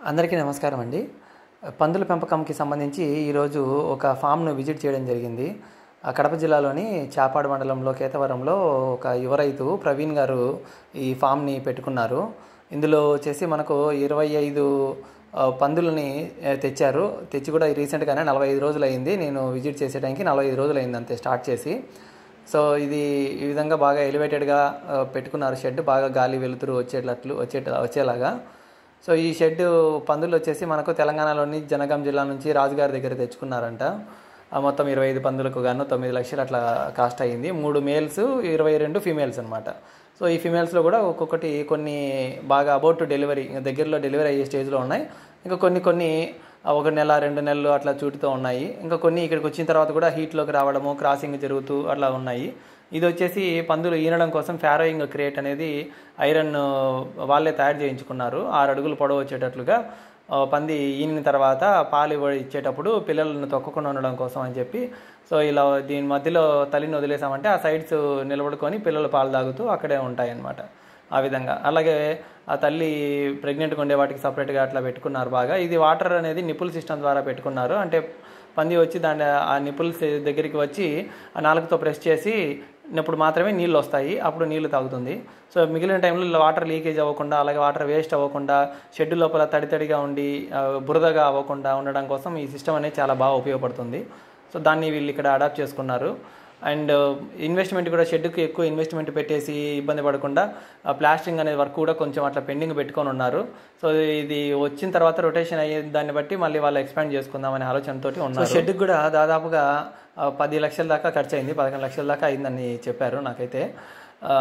అందరికీ నమస్కారం అండి. పందుల పెంపకంకి సంబంధించి ఈరోజు ఒక ఫామ్ను విజిట్ చేయడం జరిగింది. కడప జిల్లాలోని చాపాడు మండలంలో కేతవరంలో ఒక యువ రైతు ప్రవీణ్ గారు ఈ ఫామ్ని పెట్టుకున్నారు. ఇందులో వచ్చేసి మనకు 25 పందులని తెచ్చారు. తెచ్చి కూడా రీసెంట్గానే 45 రోజులు అయింది. నేను విజిట్ చేసే టైంకి 45 రోజులు అయింది అంతే స్టార్ట్ చేసి. సో ఇది ఈ విధంగా బాగా ఎలివేటెడ్గా పెట్టుకున్నారు షెడ్, బాగా గాలి వెలుతురు వచ్చేలాగా. సో ఈ షెడ్ పందులు వచ్చేసి మనకు తెలంగాణలోని జనగాం జిల్లా నుంచి రాజుగారి దగ్గర తెచ్చుకున్నారంట. మొత్తం 25 పందులకు గాను 9 లక్షలు అట్లా కాస్ట్ అయ్యింది. 3 మేల్స్ 22 ఫీమేల్స్ అనమాట. సో ఈ ఫీమేల్స్లో కూడా ఒక్కొక్కటి కొన్ని బాగా అబౌట్ డెలివరీ, దగ్గరలో డెలివరీ అయ్యే స్టేజ్లో ఉన్నాయి. ఇంకా కొన్ని 1 నెల 2 నెలలు అట్లా చూటుతో ఉన్నాయి. ఇంకా కొన్ని ఇక్కడికి వచ్చిన తర్వాత కూడా హీట్లోకి రావడము, క్రాసింగ్ జరుగుతూ అట్లా ఉన్నాయి. ఇది వచ్చేసి పందులు ఈనడం కోసం ఫారోయింగ్ క్రేట్ అనేది ఐరన్ వాళ్ళే తయారు చేయించుకున్నారు. 6 అడుగులు పొడవు వచ్చేటట్లుగా. పంది ఈనిన తర్వాత పాలు ఇచ్చేటప్పుడు పిల్లలను తొక్కకుండా ఉండడం కోసం అని చెప్పి, సో ఇలా దీని మధ్యలో తల్లిని వదిలేసామంటే ఆ సైడ్స్ నిలబడుకొని పిల్లలు పాలు తాగుతూ అక్కడే ఉంటాయి అన్నమాట. ఆ విధంగా. అలాగే ఆ తల్లి ప్రెగ్నెంట్గా ఉండే వాటికి సపరేట్గా అట్లా పెట్టుకున్నారు బాగా. ఇది వాటర్ అనేది నిపుల్ సిస్టమ్ ద్వారా పెట్టుకున్నారు. అంటే పంది వచ్చి దాన్ని ఆ నిపుల్స్ దగ్గరికి వచ్చి ఆ నాలుకతో ప్రెస్ చేసి అప్పుడు మాత్రమే నీళ్ళు వస్తాయి, అప్పుడు నీళ్లు తాగుతుంది. సో మిగిలిన టైంలో వాటర్ లీకేజ్ అవ్వకుండా, అలాగే వాటర్ వేస్ట్ అవ్వకుండా, షెడ్ లోపల తడిగా ఉండి బురదగా అవ్వకుండా ఉండడం కోసం ఈ సిస్టమ్ అనేది చాలా బాగా ఉపయోగపడుతుంది. సో దాన్ని వీళ్ళు ఇక్కడ అడాప్ట్ చేసుకున్నారు. అండ్ ఇన్వెస్ట్మెంట్ కూడా షెడ్కి ఎక్కువ ఇన్వెస్ట్మెంట్ పెట్టేసి ఇబ్బంది పడకుండా ప్లాస్టింగ్ అనే వర్క్ కూడా కొంచెం అట్లా పెండింగ్ పెట్టుకొని ఉన్నారు. సో ఇది వచ్చిన తర్వాత రొటేషన్ అయ్యే దాన్ని బట్టి మళ్ళీ వాళ్ళు ఎక్స్పాండ్ చేసుకుందామనే ఆలోచనతోటి ఉన్నారు. షెడ్కి కూడా దాదాపుగా 10 లక్షల దాకా ఖర్చు అయింది, 11 లక్షల దాకా అయిందని చెప్పారు. నాకైతే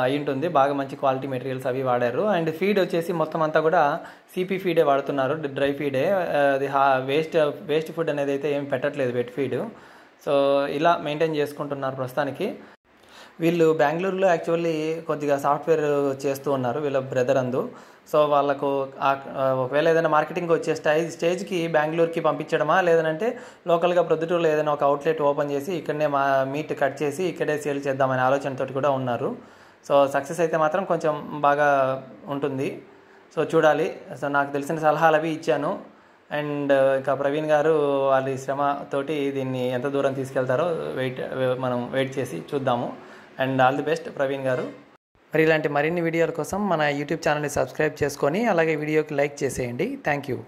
అయి ఉంటుంది. బాగా మంచి క్వాలిటీ మెటీరియల్స్ అవి వాడారు. అండ్ ఫీడ్ వచ్చేసి మొత్తం అంతా కూడా సిపి ఫీడే వాడుతున్నారు, డ్రై ఫీడే. అది వేస్ట్ ఫుడ్ అనేది అయితే ఏం పెట్టట్లేదు, వెట్ ఫీడ్. సో ఇలా మెయింటైన్ చేసుకుంటున్నారు ప్రస్తుతానికి. వీళ్ళు బెంగళూరులో యాక్చువల్లీ కొద్దిగా సాఫ్ట్వేర్ చేస్తూ ఉన్నారు, వీళ్ళ బ్రదర్ అందు. సో వాళ్ళకు ఒకవేళ ఏదైనా మార్కెటింగ్ వచ్చే స్టేజ్కి బెంగళూరుకి పంపించడమా, లేదంటే లోకల్గా ప్రొద్దుటూరులో ఏదైనా ఒక అవుట్లెట్ ఓపెన్ చేసి ఇక్కడనే మీట్ కట్ చేసి ఇక్కడే సేల్ చేద్దామనే ఆలోచనతో కూడా ఉన్నారు. సో సక్సెస్ అయితే మాత్రం కొంచెం బాగా ఉంటుంది. సో చూడాలి. సో నాకు తెలిసిన సలహాలు అవి ఇచ్చాను. అండ్ ఇంకా ప్రవీణ్ గారు వాళ్ళ శ్రమతోటి దీన్ని ఎంత దూరం తీసుకెళ్తారో మనం వెయిట్ చేసి చూద్దాము. And all the best Praveen గారు. మరి ఇలాంటి మరిన్ని వీడియోల కోసం మన యూట్యూబ్ ఛానల్ని సబ్స్క్రైబ్ చేసుకొని అలాగే వీడియోకి లైక్ చేసేయండి. Thank you.